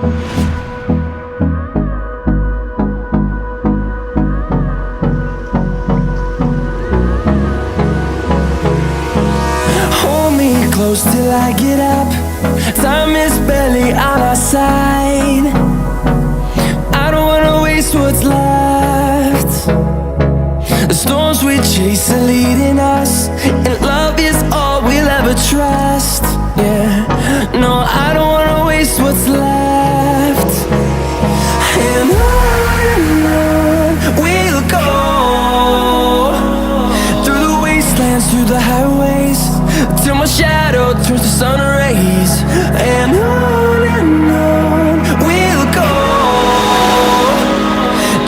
Hold me close till I get up. Time is barely on our side. I don't wanna waste what's left. The storms we chase are leading us, and love is all we'll ever trust. Yeah, no, I don't wanna waste what's left. And on we'll go, through the wastelands, through the highways, till my shadow turns to sun rays. And on we'll go,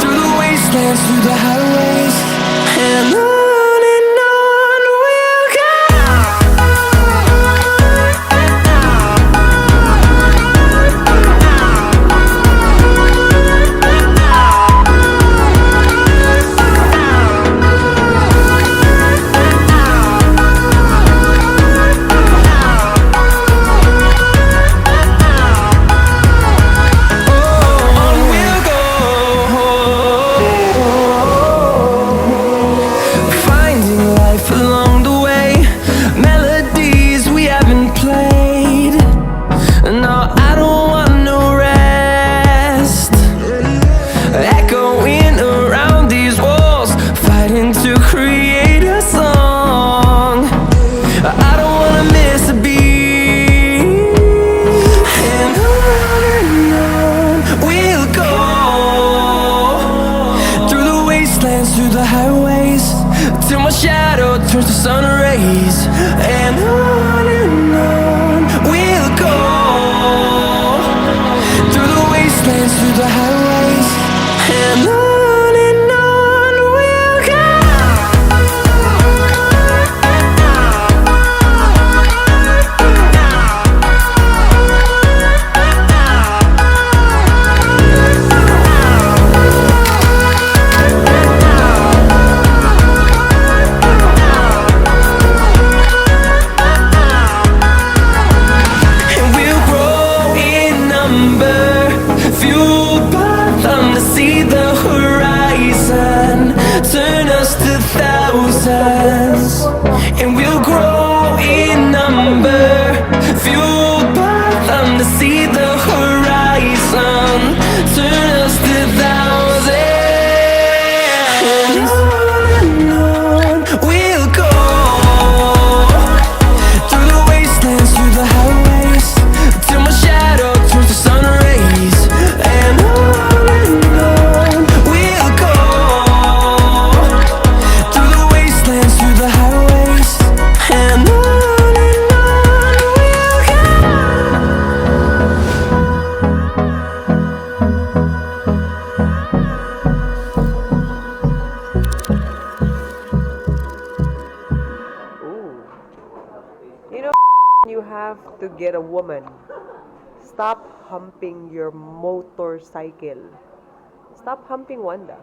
through the wastelands, through the highways, and on we'll go. Through the highways, till my shadow turns to sun rays. And on we'll go, through the wastelands, through the highways, and on we'll go. And we'll grow in number, fueled by them to see the horizon, turn us to thousands. And on we'll go, through the wastelands, through the highways, till my shadow turns to sun rays. And on we'll go, through the wastelands, through the highways, and on we'll go. You know, you have to get a woman. Stop humping your motorcycle. Stop humping Wanda.